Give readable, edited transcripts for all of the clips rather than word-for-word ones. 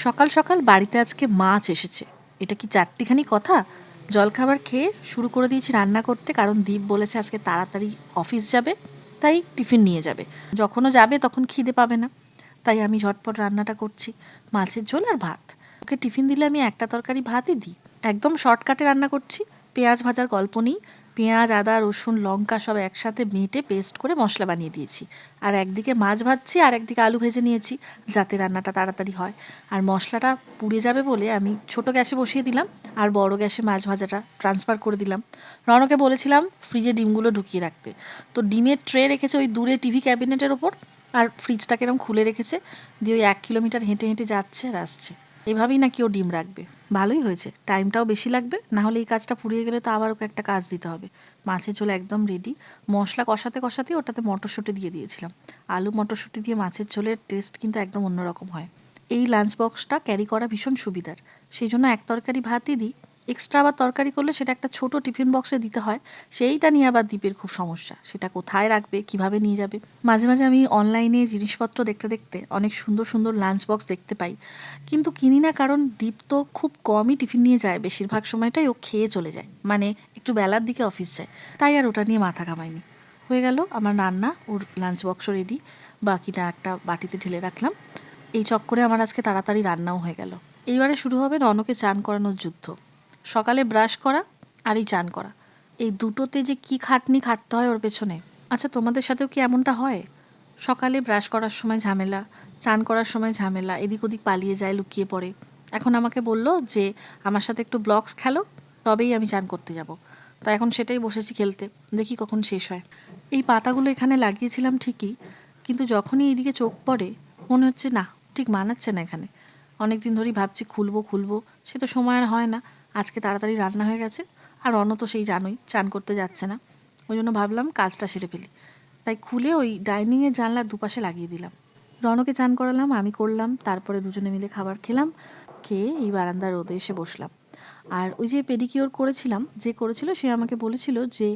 সকাল সকাল বাড়িতে আজকে মাছ এসেছে। এটা কি চারটিখানি কথা? জলখাবার খেয়ে শুরু করে দিয়েছি রান্না করতে, কারণ দীপ বলেছে আজকে তাড়াতাড়ি অফিস যাবে, তাই টিফিন নিয়ে যাবে। যখনও যাবে তখন খিদে পাবে না, তাই আমি ঝটপট রান্নাটা করছি। মাছের ঝোল আর ভাত। ওকে টিফিন দিলে আমি একটা তরকারি ভাতই দিই। একদম শর্টকাটে রান্না করছি। পেঁয়াজ ভাজার গল্প নেই। পেঁয়াজ, আদা, রসুন, লঙ্কা সব একসাথে বেটে পেস্ট করে মশলা বানিয়ে দিয়েছি। আর একদিকে মাছ ভাজছি আর একদিকে আলু ভেজে নিয়েছি, যাতে রান্নাটা তাড়াতাড়ি হয়। আর মশলাটা পুড়ে যাবে বলে আমি ছোট গ্যাসে বসিয়ে দিলাম, আর বড় গ্যাসে মাছ ভাজাটা ট্রান্সফার করে দিলাম। রনকে বলেছিলাম ফ্রিজে ডিমগুলো ঢুকিয়ে রাখতে, তো ডিমের ট্রে রেখেছে ওই দূরে টিভি ক্যাবিনেটের ওপর, আর ফ্রিজটাকে এরকম খুলে রেখেছে। দিয়ে ওই 1 কিলোমিটার হেঁটে হেঁটে যাচ্ছে আর আসছে। এভাবেই নাকি ও ডিম রাখবে। ভালোই হয়েছে, টাইমটাও বেশি লাগবে, না হলে এই কাজটা ফুরিয়ে গেলে তো আবার ওকে একটা কাজ দিতে হবে। মাছের ঝোল একদম রেডি। মশলা কষাতে কষাতেই ওটাতে মটরশুঁটি দিয়ে দিয়েছিলাম। আলু মটরশুঁটি দিয়ে মাছের ঝোলের টেস্ট কিন্তু একদম অন্যরকম হয়। এই লাঞ্চ বক্সটা ক্যারি করা ভীষণ সুবিধার, সেই জন্য এক তরকারি ভাতই দিই। এক্সট্রা আবার তরকারি করলে সেটা একটা ছোট টিফিন বক্সে দিতে হয়। সেইটা নিয়ে আবার দ্বীপের খুব সমস্যা, সেটা কোথায় রাখবে, কিভাবে নিয়ে যাবে। মাঝে মাঝে আমি অনলাইনে জিনিসপত্র দেখতে দেখতে অনেক সুন্দর সুন্দর লাঞ্চ বক্স দেখতে পাই, কিন্তু কিনি না, কারণ দ্বীপ তো খুব কমই টিফিন নিয়ে যায়। বেশিরভাগ সময়টাই ও খেয়ে চলে যায়, মানে একটু বেলার দিকে অফিস যায়, তাই আর ওটা নিয়ে মাথা ঘামাইনি। হয়ে গেল আমার রান্না, ওর লাঞ্চ বক্সও রেডি। বাকিটা একটা বাটিতে ঢেলে রাখলাম। এই চক্করে আমার আজকে তাড়াতাড়ি রান্নাও হয়ে গেল। এইবারে শুরু হবে রনকে চান করানোর যুদ্ধ। সকালে ব্রাশ করা আর এই চান করা, এই দুটোতে যে কি খাটনি খাটতে হয় ওর পেছনে। আচ্ছা, তোমাদের সাথেও কি এমনটা হয়? সকালে ব্রাশ করার সময় ঝামেলা, চান করার সময় ঝামেলা, এদিক ওদিক পালিয়ে যায়, লুকিয়ে পড়ে। এখন আমাকে বলল যে আমার সাথে একটু ব্লকস খেলো, তবেই আমি চান করতে যাব। তো এখন সেটাই বসেছি খেলতে, দেখি কখন শেষ হয়। এই পাতাগুলো এখানে লাগিয়েছিলাম ঠিকই, কিন্তু যখনই এইদিকে চোখ পড়ে মনে হচ্ছে না, ঠিক মানাচ্ছে না এখানে। অনেক দিন ধরেই ভাবছি খুলবো খুলবো, সে তো সময় আর হয় না। আজকে তাড়াতাড়ি রান্না হয়ে গেছে, আর অন্য তো সেই জানোই চান করতে যাচ্ছে না, ওই জন্য ভাবলাম কাজটা সেরে ফেলি। তাই খুলে ওই ডাইনিংয়ের জানলার দুপাশে লাগিয়ে দিলাম। রনকে চান করালাম, আমি করলাম, তারপরে দুজনে মিলে খাবার খেলাম। খেয়ে এই বারান্দার রোদে এসে বসলাম। আর ওই যে পেডিকিওর করেছিলাম, যে করেছিল সে আমাকে বলেছিল যে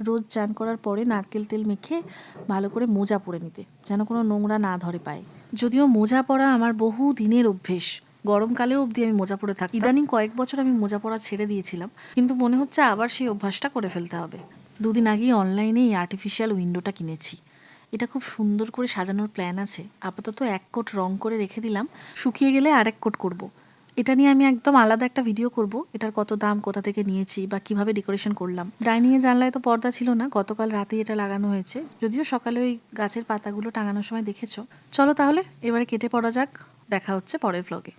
রোজ চান করার পরে নারকেল তেল মেখে ভালো করে মোজা পরে নিতে, যেন কোনো নোংরা না ধরে পায়ে। যদিও মোজা পরা আমার বহু দিনের অভ্যেস, গরমকালেও অবধি আমি মোজা পরে থাকি। ইদানিং কয়েক বছর আমি মোজা পরা ছেড়ে দিয়েছিলাম, কিন্তু মনে হচ্ছে আবার সেই অভ্যাসটা করে ফেলতে হবে। দুদিন আগেই অনলাইনে এই আর্টিফিশিয়াল উইন্ডোটা কিনেছি। এটা খুব সুন্দর করে সাজানোর প্ল্যান আছে। আপাতত 1 কোট রং করে রেখে দিলাম, শুকিয়ে গেলে আরেক কোট করব। এটা নিয়ে আমি একদম আলাদা একটা ভিডিও করব, এটার কত দাম, কোথা থেকে নিয়েছি, বা কিভাবে ডেকোরেশন করলাম। ডাইনিংয়ে জানলায় তো পর্দা ছিল না, গতকাল রাতেই এটা লাগানো হয়েছে, যদিও সকালে ওই গাছের পাতাগুলো টাঙানোর সময় দেখেছো। চলো তাহলে এবারে কেটে পড়া যাক, দেখা হচ্ছে পরের ভ্লগে।